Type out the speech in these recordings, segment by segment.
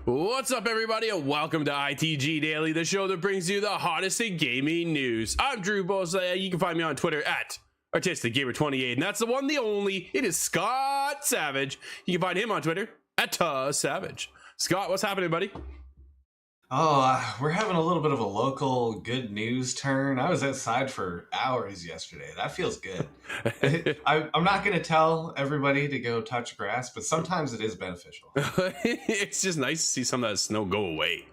What's up, everybody, and welcome to ITG Daily, the show that brings you the hottest in gaming news. I'm Drew Bosa. You can find me on Twitter at ArtisticGamer28, and that's the one, the only. It is Scott Savage. You can find him on Twitter at Savage. Scott, what's happening, buddy? Oh, we're having a little bit of a local good news turn. I was outside for hours yesterday. That feels good. I'm not going to tell everybody to go touch grass, but sometimes it is beneficial. It's just nice to see some of that snow go away.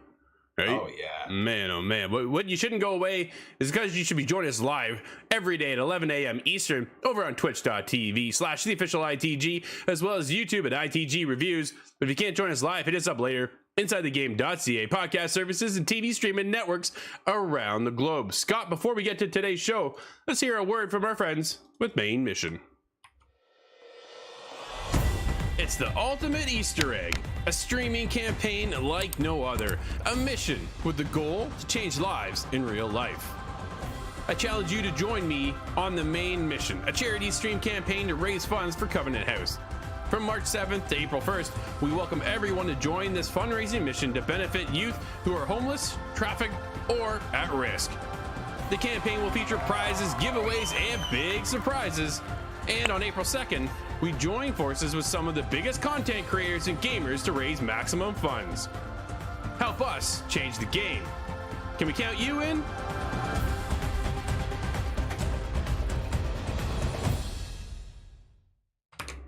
Right? Oh, yeah. Man, oh, man. But what you shouldn't go away is because you should be joining us live every day at 11 a.m. Eastern over on twitch.tv/theofficialITG, as well as YouTube at ITG Reviews. But if you can't join us live, hit us up later. InsideTheGame.ca, podcast services, and TV streaming networks around the globe. Scott, before we get to today's show, let's hear a word from our friends with Main Mission. It's the ultimate Easter egg, a streaming campaign like no other, a mission with the goal to change lives in real life. I challenge you to join me on the main mission, a charity stream campaign to raise funds for Covenant House. From March 7th to April 1st, we welcome everyone to join this fundraising mission to benefit youth who are homeless, trafficked, or at risk. The campaign will feature prizes, giveaways, and big surprises. And on April 2nd, we join forces with some of the biggest content creators and gamers to raise maximum funds. Help us change the game. Can we count you in?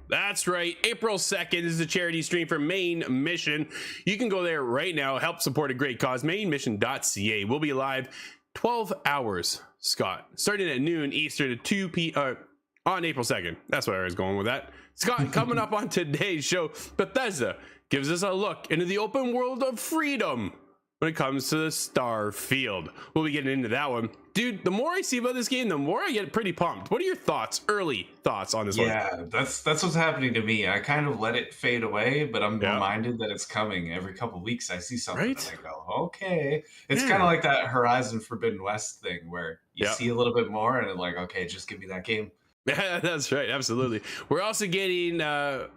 That's right. April 2nd is the charity stream for Main Mission. You can go there right now, help support a great cause, mainmission.ca. We'll be live 12 hours, Scott, starting at noon Eastern to 2 p.m. On April 2nd. That's where I was going with that. Scott, coming up on today's show, Bethesda gives us a look into the open world of freedom when it comes to the Starfield. We'll be getting into that one. Dude, the more I see about this game, the more I get pretty pumped. What are your thoughts, early thoughts on this one? Yeah, that's what's happening to me. I kind of let it fade away, but I'm reminded that it's coming. Every couple of weeks I see something and I go, okay. It's kind of like that Horizon Forbidden West thing where you see a little bit more and it's like, okay, just give me that game. Yeah, that's right. Absolutely. We're also getting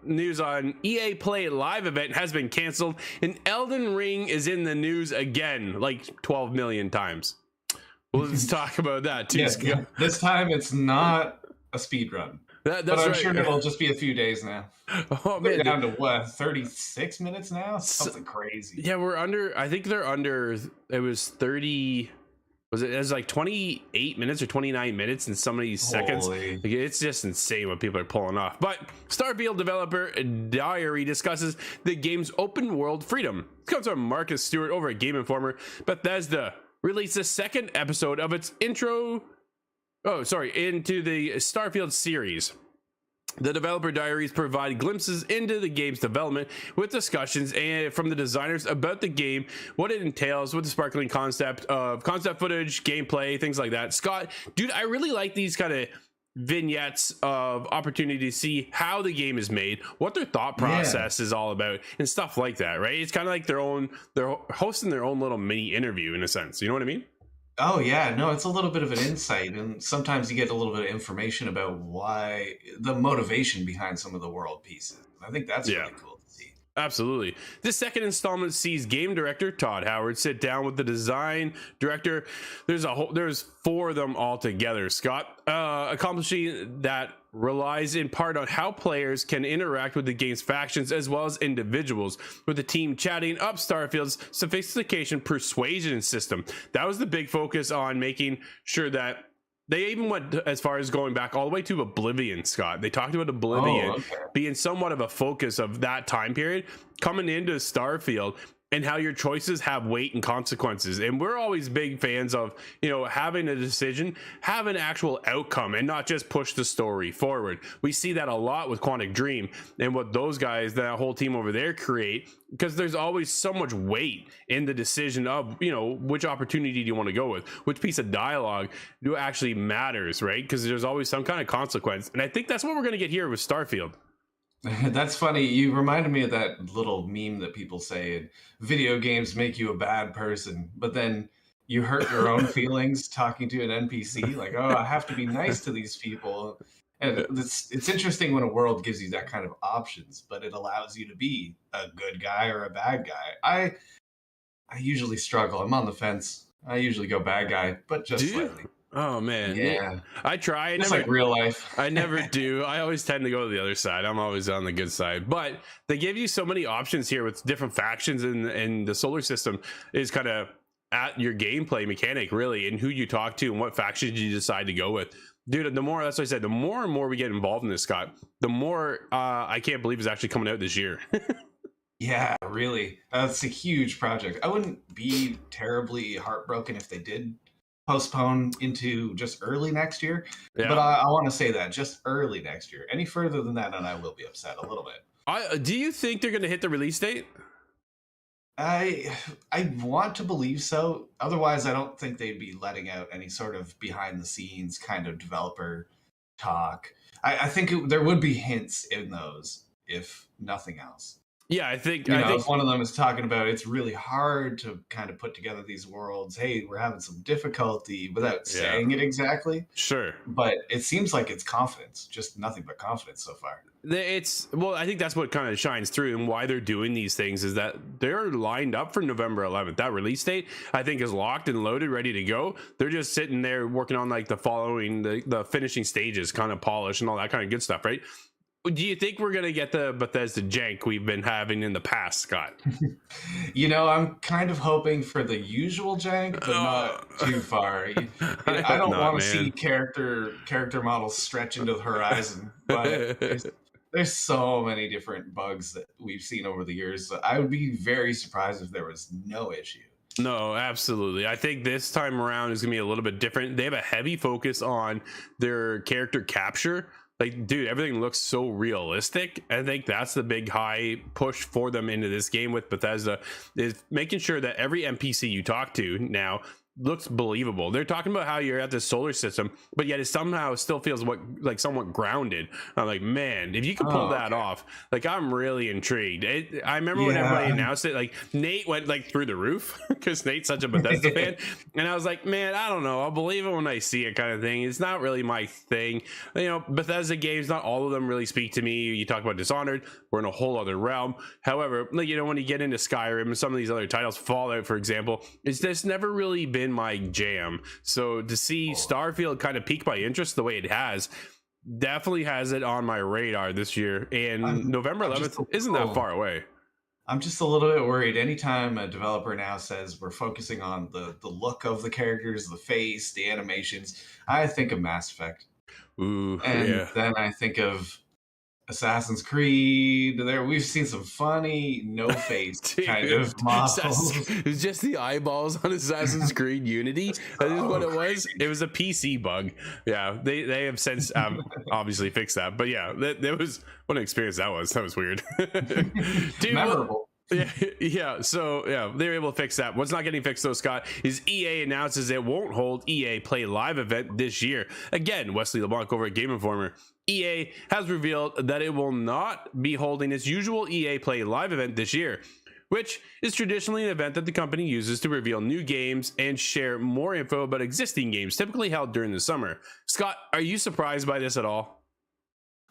news on EA Play Live event has been canceled, and Elden Ring is in the news again, like 12 million times. Well, let's talk about that too. Yeah, this time it's not a speed run. But I'm sure it'll just be a few days now. Oh man, we're down to what, 36 minutes now? Something crazy. Yeah, we're under. I think they're under. It was 30. It was like 28 minutes or 29 minutes in so many seconds. Like, it's just insane what people are pulling off. But Starfield developer Diary discusses the game's open world freedom. This comes from Marcus Stewart over at Game Informer. Bethesda released the second episode of its into the Starfield series. The developer diaries provide glimpses into the game's development with discussions and from the designers about the game, what it entails, with the sparkling concept of concept footage, gameplay, things like that. Scott, dude, I really like these kind of vignettes of opportunity to see how the game is made, what their thought process is all about, and stuff like that, right? It's kind of like they're hosting their own little mini interview in a sense. You know what I mean? Oh yeah, no, it's a little bit of an insight, and sometimes you get a little bit of information about why the motivation behind some of the world pieces. I think that's really cool to see. Absolutely. This second installment sees game director Todd Howard sit down with the design director. There's 4 of them all together, Scott, accomplishing that relies in part on how players can interact with the game's factions as well as individuals, with the team chatting up Starfield's sophistication persuasion system. That was the big focus on making sure that they even went as far as going back all the way to Oblivion, Scott. They talked about Oblivion being somewhat of a focus of that time period coming into Starfield, and how your choices have weight and consequences. And we're always big fans of, having a decision, have an actual outcome, and not just push the story forward. We see that a lot with Quantic Dream and what those guys, that whole team over there, create, because there's always so much weight in the decision of, which opportunity do you want to go with, which piece of dialogue do actually matters, right? Because there's always some kind of consequence. And I think that's what we're going to get here with Starfield. That's funny. You reminded me of that little meme that people say, video games make you a bad person, but then you hurt your own feelings talking to an NPC, like, oh, I have to be nice to these people. And it's interesting when a world gives you that kind of options, but it allows you to be a good guy or a bad guy. I usually struggle. I'm on the fence. I usually go bad guy, but just slightly. Oh man, yeah. I try. It's like real life. I never do. I always tend to go to the other side. I'm always on the good side. But they give you so many options here with different factions, and the solar system is kind of at your gameplay mechanic, really, and who you talk to and what factions you decide to go with. Dude, that's what I said. The more and more we get involved in this, Scott, the more I can't believe it's actually coming out this year. Yeah, really. That's a huge project. I wouldn't be terribly heartbroken if they did postpone into just early next year. Yeah. But I want to say that just early next year. Any further than that, and I will be upset a little bit. Do you think they're going to hit the release date? I want to believe so. Otherwise, I don't think they'd be letting out any sort of behind the scenes kind of developer talk. I think there would be hints in those. if nothing else. Yeah, I think You I know, think if one of them is talking about it's really hard to kind of put together these worlds, hey, we're having some difficulty without yeah, saying it exactly, sure. but it seems like it's confidence, just nothing but confidence so far. It's well, I think that's what kind of shines through and why they're doing these things is that they're lined up for November 11th. That release date, I think, is locked and loaded, ready to go. They're just sitting there working on like the following, the finishing stages, kind of polish and all that kind of good stuff, right? Do you think we're gonna get the Bethesda jank we've been having in the past, Scott? You know, I'm kind of hoping for the usual jank, but Uh, not too far. I I hope don't not, want to man. see character models stretch into the horizon, but there's so many different bugs that we've seen over the years. I would be very surprised if there was no issue. No, absolutely. I think this time around is gonna be a little bit different. They have a heavy focus on their character capture. Like, dude, everything looks so realistic. I think that's the big high push for them into this game with Bethesda is making sure that every NPC you talk to now looks believable. They're talking about how you're at this solar system, but yet it somehow still feels like somewhat grounded. I'm like, man, if you could pull Oh, that okay. off, like I'm really intrigued. I remember when everybody Yeah. announced it, like Nate went like through the roof because Nate's such a Bethesda fan, and I was like, man, I don't know, I'll believe it when I see it, kind of thing. It's not really my thing. You know, Bethesda games, not all of them really speak to me. You talk about Dishonored, we're in a whole other realm. However, like, you know, when you get into Skyrim and some of these other titles, Fallout, for example, it's just never really been my jam. So to see Starfield kind of pique my interest the way it has, definitely has it on my radar this year. And November I'm just 11th a isn't that little far away. I'm just a little bit worried. Anytime a developer now says we're focusing on the look of the characters, the face, the animations, I think of Mass Effect. Ooh, And yeah. then I think of Assassin's Creed. There, we've seen some funny no face kind Dude, of models. it's just the eyeballs on Assassin's Creed Unity. It's That is what so it was. crazy. It was a PC bug. Yeah, they have since obviously fixed that. But yeah, that was what an experience that was. That was weird. Dude, what? Memorable. Yeah, yeah. So yeah, they were able to fix that. What's not getting fixed though, Scott, is EA announces it won't hold EA Play Live event this year. Again, Wesley LeBlanc over at Game Informer. EA has revealed that it will not be holding its usual EA Play Live event this year, which is traditionally an event that the company uses to reveal new games and share more info about existing games, typically held during the summer. Scott, are you surprised by this at all?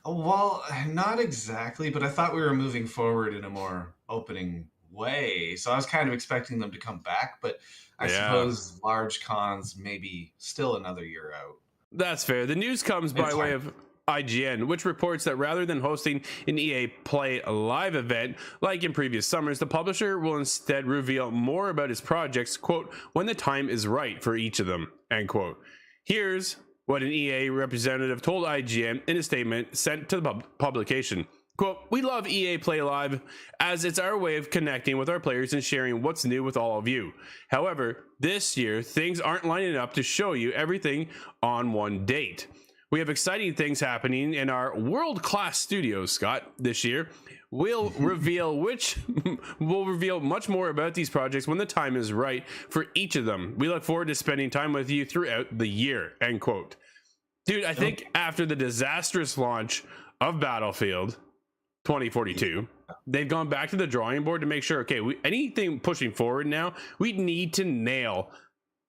Well, not exactly, but I thought we were moving forward in a more opening way. So I was kind of expecting them to come back, but I Yeah. suppose large cons maybe still another year out. That's fair. The news comes by It's way hard. of IGN, which reports that rather than hosting an EA Play Live event like in previous summers, the publisher will instead reveal more about its projects, quote, when the time is right for each of them, end quote. Here's what an EA representative told IGN in a statement sent to the publication. Quote, we love EA Play Live as it's our way of connecting with our players and sharing what's new with all of you. However, this year, things aren't lining up to show you everything on one date. We have exciting things happening in our world-class studios, Scott, this year. We'll reveal much more about these projects when the time is right for each of them. We look forward to spending time with you throughout the year, end quote. Dude, I think after the disastrous launch of Battlefield 2042, they've gone back to the drawing board to make sure, okay, anything pushing forward now, we need to nail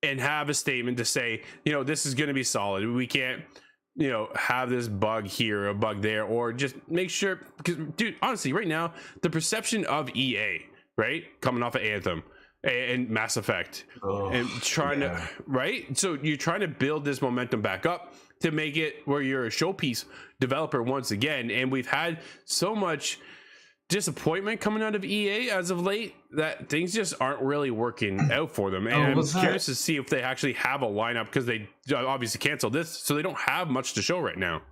and have a statement to say, you know, this is going to be solid. We can't, you know, have this bug here, a bug there, or just make sure, because, dude, honestly, right now, the perception of EA, right, coming off of Anthem and Mass Effect, Oh, and trying yeah. to, right? So you're trying to build this momentum back up to make it where you're a showpiece developer once again. And we've had so much disappointment coming out of EA as of late that things just aren't really working out for them. And Oh, I'm was that? curious to see if they actually have a lineup because they obviously canceled this, so they don't have much to show right now.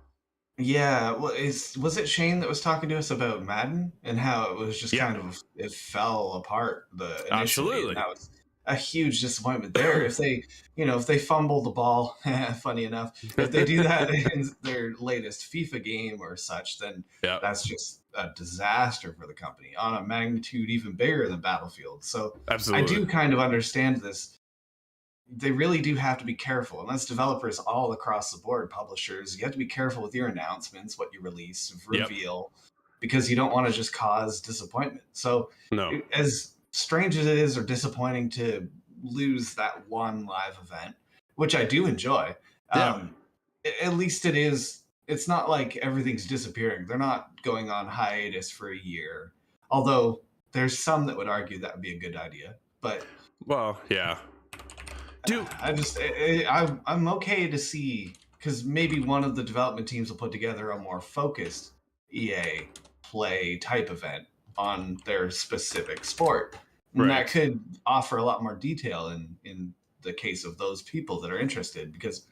Yeah, well, was it Shane that was talking to us about Madden and how it was just Yeah, kind of it fell apart the initially, and absolutely. that was a huge disappointment there. If they, if they fumble the ball, funny enough, if they do that in their latest FIFA game or such, then Yeah, that's just a disaster for the company on a magnitude even bigger than Battlefield. So I absolutely. do kind of understand this. They really do have to be careful, and that's developers all across the board, publishers. You have to be careful with your announcements, what you release, Yep. reveal. because you don't want to just cause disappointment. So No. as strange as it is or disappointing to lose that one live event, which I do enjoy, Yeah. at least it's not like everything's disappearing. They're not going on hiatus for a year. Although there's some that would argue that would be a good idea. But Well, yeah. Dude, I'm okay to see, because maybe one of the development teams will put together a more focused EA Play type event on their specific sport. And that right. could offer a lot more detail in the case of those people that are interested, because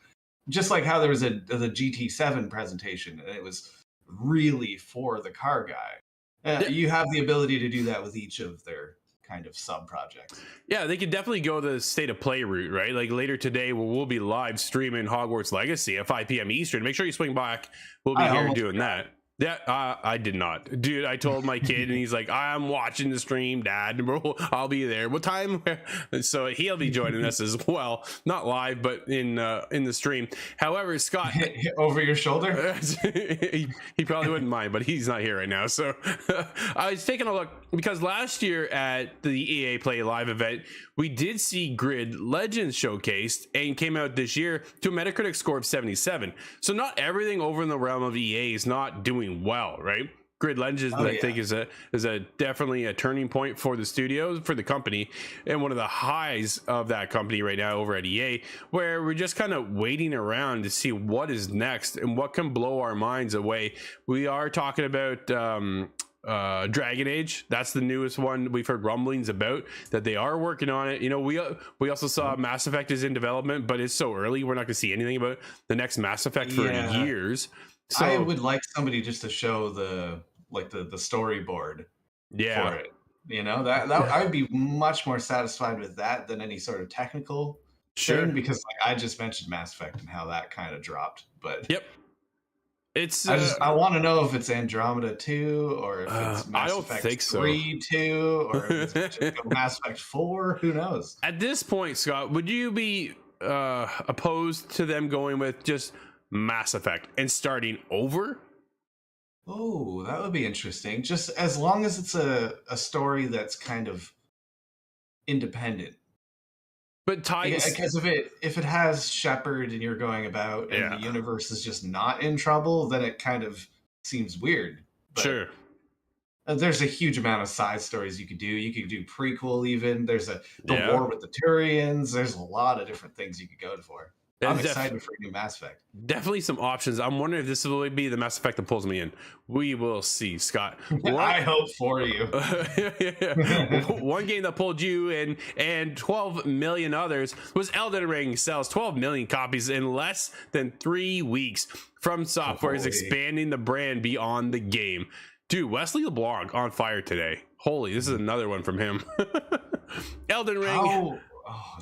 just like how there was the GT7 presentation and it was really for the car guy, Yeah. you have the ability to do that with each of their kind of sub projects. Yeah, they could definitely go the state of play route, right? Like later today, we'll be live streaming Hogwarts Legacy at 5 p.m. Eastern. Make sure you swing back. We'll be here doing that. Yeah, I did not, dude. I told my kid, and he's like, "I'm watching the stream, Dad. I'll be there. What time?" So he'll be joining us as well, not live, but in the stream. However, Scott, over your shoulder, he probably wouldn't mind, but he's not here right now. So I was taking a look, because last year at the EA Play Live event, we did see Grid Legends showcased, and came out this year to a Metacritic score of 77. So not everything over in the realm of EA is not doing well, right? Grid Legends, I think, is a definitely a turning point for the studios, for the company, and one of the highs of that company right now over at EA, where we're just kind of waiting around to see what is next and what can blow our minds away. We are talking about Dragon Age. That's the newest one we've heard rumblings about, that they are working on it. You know, we also saw Mass Effect is in development, but it's so early, we're not going to see anything about the next Mass Effect for years. So I would like somebody just to show the storyboard for it. You know, that I would be much more satisfied with that than any sort of technical thing, because like I just mentioned Mass Effect and how that kind of dropped. But it's I want to know if it's Andromeda 2 or if it's Mass Effect 3 2, or if it's Mass Effect 4. Who knows? At this point, Scott, would you be opposed to them going with just Mass Effect and starting over? Oh, that would be interesting. Just as long as it's a story that's kind of independent. But because if it has Shepard and you're going about and the universe is just not in trouble, then it kind of seems weird. But sure. There's a huge amount of side stories you could do. You could do prequel even. There's the war with the Turians. There's a lot of different things you could go for. I'm excited for a new Mass Effect. Definitely some options. I'm wondering if this will be the Mass Effect that pulls me in. We will see, Scott. I hope for you. One game that pulled you in and 12 million others was Elden Ring. Sells 12 million copies in less than 3 weeks. From Software is expanding the brand beyond the game. Dude, Wesley LeBlanc on fire today. Holy, this is another one from him. Elden Ring.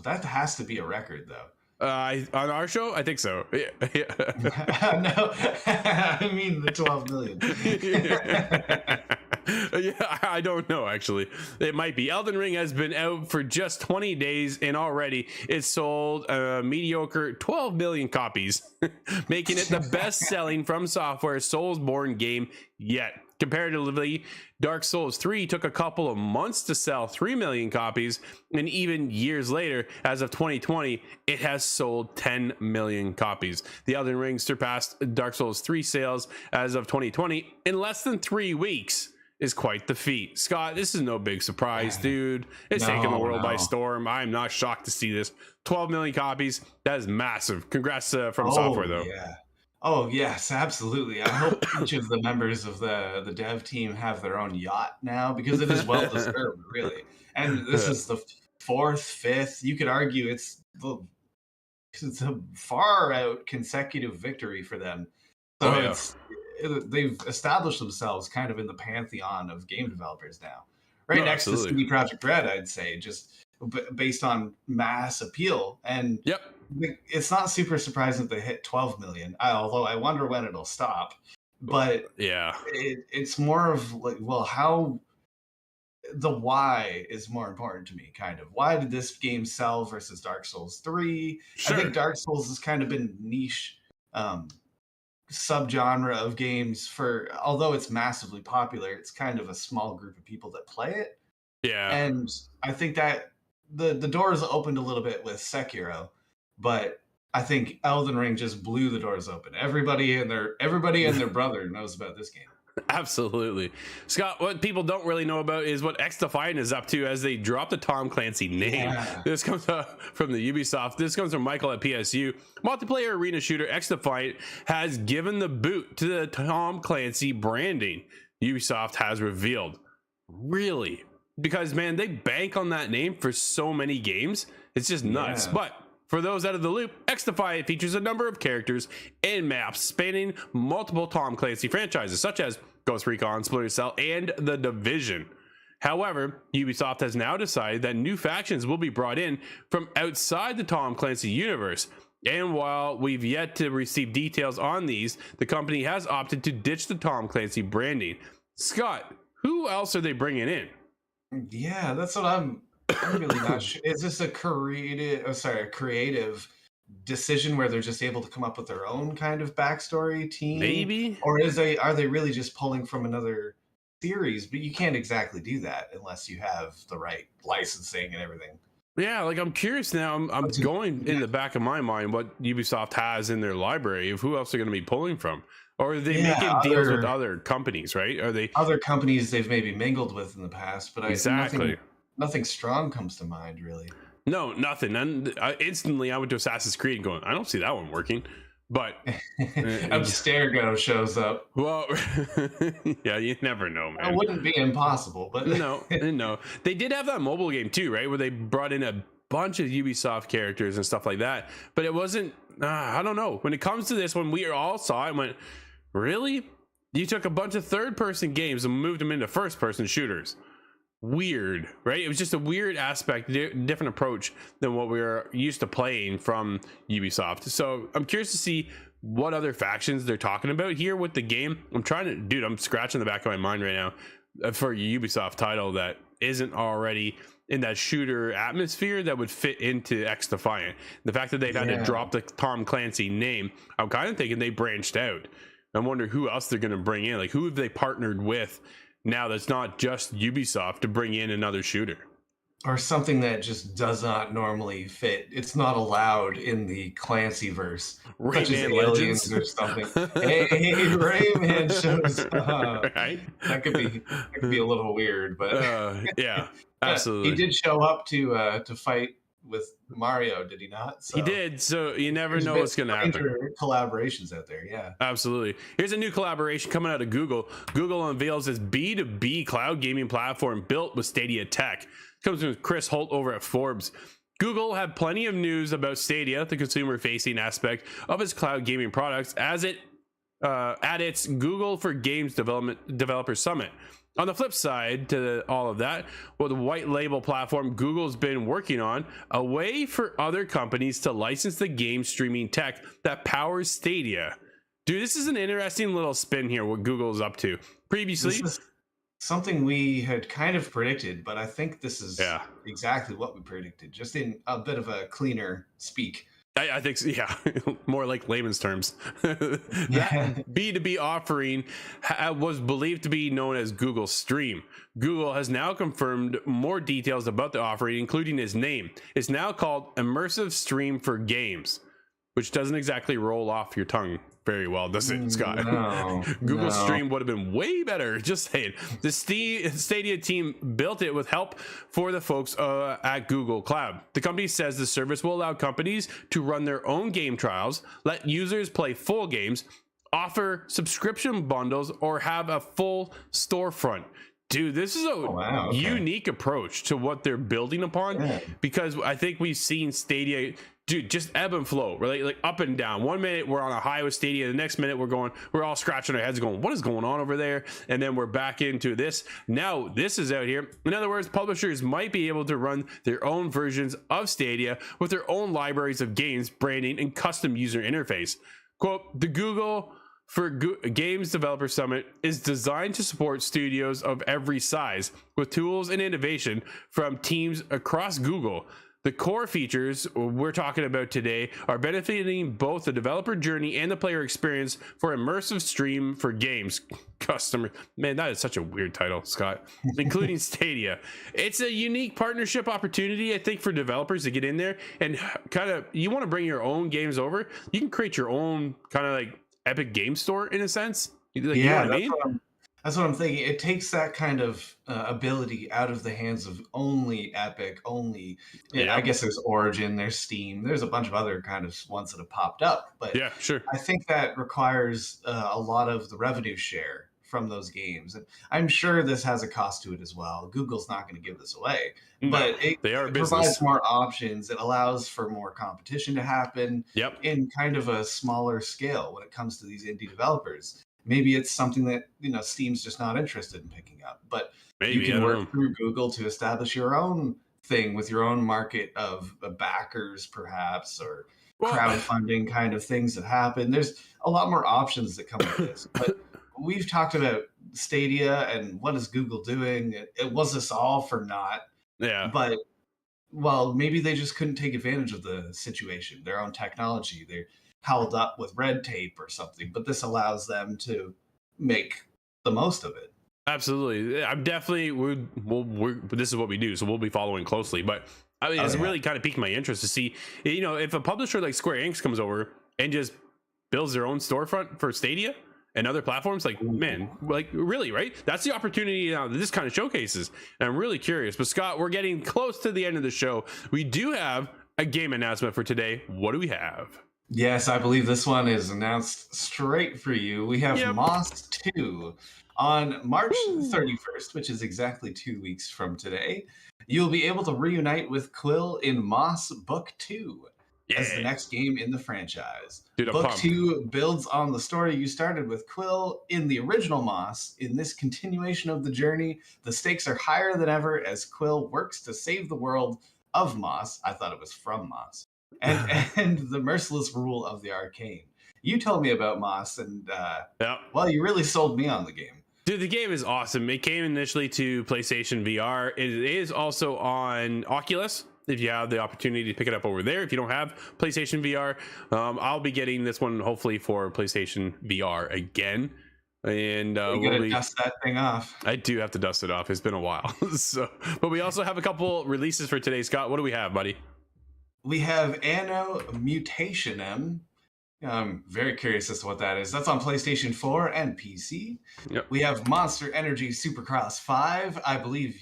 That has to be a record, though. On our show, I think so. Yeah. No, I mean the 12 million. Yeah, I don't know, actually. It might be. Elden Ring has been out for just 20 days, and already it's sold a mediocre 12 million copies, making it the best-selling From Software Soulsborne game yet. Comparatively, Dark Souls 3 took a couple of months to sell 3 million copies, and even years later, as of 2020, it has sold 10 million copies. The Elden Ring surpassed Dark Souls 3 sales as of 2020 in less than 3 weeks. Is quite the feat. Scott, this is no big surprise, dude. It's taken the world by storm. I'm not shocked to see this. 12 million copies. That is massive. Congrats From Software, though. Yeah. Oh, yes, absolutely. I hope each of the members of the dev team have their own yacht now, because it is well deserved, really. And this is the 4th, 5th. You could argue it's a far out consecutive victory for them. So they've established themselves kind of in the pantheon of game developers now, next to CD Projekt Red, I'd say, just based on mass appeal. And it's not super surprising that they hit 12 million, although I wonder when it'll stop. But it's more of like, well, how the why is more important to me, kind of. Why did this game sell versus Dark Souls 3? I think Dark Souls has kind of been niche subgenre of games for, although it's massively popular, it's kind of a small group of people that play it. Yeah. And I think that the doors opened a little bit with Sekiro, but I think Elden Ring just blew the doors open. Everybody and their brother knows about this game. Absolutely. Scott, what people don't really know about is what X Defiant is up to as they drop the Tom Clancy name. Yeah. This comes from the Ubisoft. This comes from Michael at PSU. Multiplayer arena shooter X Defiant has given the boot to the Tom Clancy branding, Ubisoft has revealed. Really? Because, man, they bank on that name for so many games. It's just nuts. Yeah. But for those out of the loop, X Defiant features a number of characters and maps spanning multiple Tom Clancy franchises, such as Ghost Recon, Splinter Cell, and The Division. However, Ubisoft has now decided that new factions will be brought in from outside the Tom Clancy universe. And while we've yet to receive details on these, the company has opted to ditch the Tom Clancy branding. Scott, who else are they bringing in? Yeah, that's what I'm really not sure. Is this a creative decision where they're just able to come up with their own kind of backstory team? Maybe. Or are they really just pulling from another series? But you can't exactly do that unless you have the right licensing and everything. Yeah, like I'm curious now. I'm going in the back of my mind what Ubisoft has in their library of who else they're going to be pulling from. Or are they making deals with other companies, right? Are they other companies they've maybe mingled with in the past? But exactly nothing strong comes to mind, really. No, nothing. And instantly I went to Assassin's Creed and going, I don't see that one working. But Abstergo shows up. Well, yeah, you never know, man. It wouldn't be impossible, but no. They did have that mobile game too, right? Where they brought in a bunch of Ubisoft characters and stuff like that. But it wasn't. I don't know. When it comes to this one, we all saw it and went, really? You took a bunch of third-person games and moved them into first-person shooters. Weird, right? It was just a weird aspect, different approach than what we were used to playing from Ubisoft. So I'm curious to see what other factions they're talking about here with the game. I'm scratching the back of my mind right now for a Ubisoft title that isn't already in that shooter atmosphere that would fit into X Defiant. The fact that they've had to drop the Tom Clancy name, I'm kind of thinking they branched out. I wonder who else they're going to bring in. Like, who have they partnered with now that's not just Ubisoft to bring in another shooter? Or something that just does not normally fit. It's not allowed in the Clancy-verse. Such as aliens or something. hey, Rayman shows up. Right? That could be a little weird, but yeah, absolutely. He did show up to fight with Mario, did he not? So he did. So you never know what's going to happen. Collaborations out there, yeah. Absolutely. Here's a new collaboration coming out of Google. Google unveils this B2B cloud gaming platform built with Stadia tech. Comes from Chris Holt over at Forbes. Google had plenty of news about Stadia, the consumer-facing aspect of its cloud gaming products, as it at its Google for Games Developer Summit. On the flip side to all of that, the white label platform Google's been working on, a way for other companies to license the game streaming tech that powers Stadia. Dude, this is an interesting little spin here, what Google's up to. Previously, this is something we had kind of predicted, but I think this is exactly what we predicted, just in a bit of a cleaner speak. I think so, yeah, more like layman's terms. That B2B offering was believed to be known as Google Stream. Google has now confirmed more details about the offering, including its name. It's now called Immersive Stream for Games, which doesn't exactly roll off your tongue very well, does it, Scott? No, Google Stream would have been way better. Just saying. The Stadia team built it with help for the folks at Google Cloud. The company says the service will allow companies to run their own game trials, let users play full games, offer subscription bundles, or have a full storefront. Dude, this is a unique approach to what they're building upon, because I think we've seen Stadia, dude, just ebb and flow, right? Like up and down. 1 minute we're on a high with Stadia, the next minute we're all scratching our heads going, what is going on over there? And then we're back into this. Now this is out here. In other words, publishers might be able to run their own versions of Stadia with their own libraries of games, branding, and custom user interface. Quote, the Google for Games Developer Summit is designed to support studios of every size with tools and innovation from teams across Google. The core features we're talking about today are benefiting both the developer journey and the player experience for immersive stream for games. Customer, man, that is such a weird title, Scott. Including Stadia. It's a unique partnership opportunity, I think, for developers to get in there and kind of, you want to bring your own games over. You can create your own kind of like Epic Game Store in a sense. Like, you know what I mean? That's what I'm thinking. It takes that kind of ability out of the hands of only Epic, only. Yeah, I guess there's Origin, there's Steam, there's a bunch of other kind of ones that have popped up. But yeah, sure. I think that requires a lot of the revenue share from those games, and I'm sure this has a cost to it as well. Google's not going to give this away, but it provides more options. It allows for more competition to happen in kind of a smaller scale when it comes to these indie developers. Maybe it's something that, Steam's just not interested in picking up, but you can work through Google to establish your own thing with your own market of backers, perhaps, or crowdfunding kind of things that happen. There's a lot more options that come with this, but we've talked about Stadia and what is Google doing. It was this all for naught. Yeah. But, well, maybe they just couldn't take advantage of the situation, their own technology. They're held up with red tape or something, but this allows them to make the most of it. Absolutely. I'm definitely, this is what we do, so we'll be following closely. But I mean, it's really kind of piqued my interest to see, if a publisher like Square Enix comes over and just builds their own storefront for Stadia and other platforms, like, man, like, really, right? That's the opportunity now that this kind of showcases. And I'm really curious. But Scott, we're getting close to the end of the show. We do have a game announcement for today. What do we have? Yes, I believe this one is announced straight for you. We have Moss 2 on March 31st, which is exactly 2 weeks from today. You'll be able to reunite with Quill in Moss Book 2 as the next game in the franchise. Book 2 builds on the story you started with Quill in the original Moss. In this continuation of the journey, the stakes are higher than ever as Quill works to save the world of Moss. I thought it was from Moss. And the merciless rule of the arcane. You told me about Moss, and well, you really sold me on the game. Dude, the game is awesome. It came initially to PlayStation VR. It is also on Oculus, if you have the opportunity to pick it up over there. If you don't have PlayStation VR, I'll be getting this one hopefully for PlayStation VR again. And you gotta dust that thing off. I do have to dust it off. It's been a while. But we also have a couple releases for today. Scott, what do we have, buddy? We have Anno Mutationem. I'm very curious as to what that is. That's on PlayStation 4 and PC. We have Monster Energy Supercross 5. I believe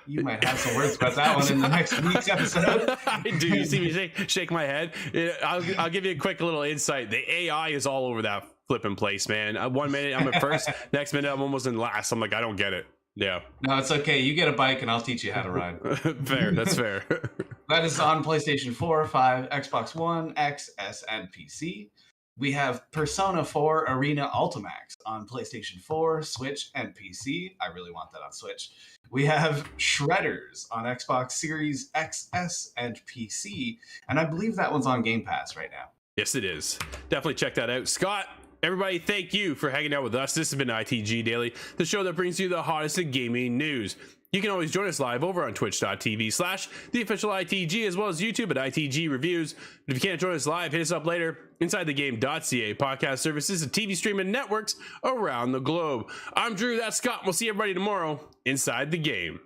you might have some words about that one in the next week's episode. I do. You see me shake my head? I'll give you a quick little insight. The AI is all over that flipping place, man. 1 minute I'm at first, next minute I'm almost in last. I'm like, I don't get it. Yeah. No, it's okay. You get a bike and I'll teach you how to ride. Fair. That's fair. That is on PlayStation 4, 5, Xbox One, X, S, and PC. We have Persona 4 Arena Ultimax on PlayStation 4, Switch, and PC. I really want that on Switch. We have Shredders on Xbox Series X, S, and PC. And I believe that one's on Game Pass right now. Yes, it is. Definitely check that out. Scott, everybody, thank you for hanging out with us. This has been ITG Daily, the show that brings you the hottest in gaming news. You can always join us live over on twitch.tv/theofficialITG, as well as YouTube at ITG Reviews. But if you can't join us live, hit us up later. InsideTheGame.ca, podcast services and TV streaming networks around the globe. I'm Drew, that's Scott. We'll see everybody tomorrow inside the game.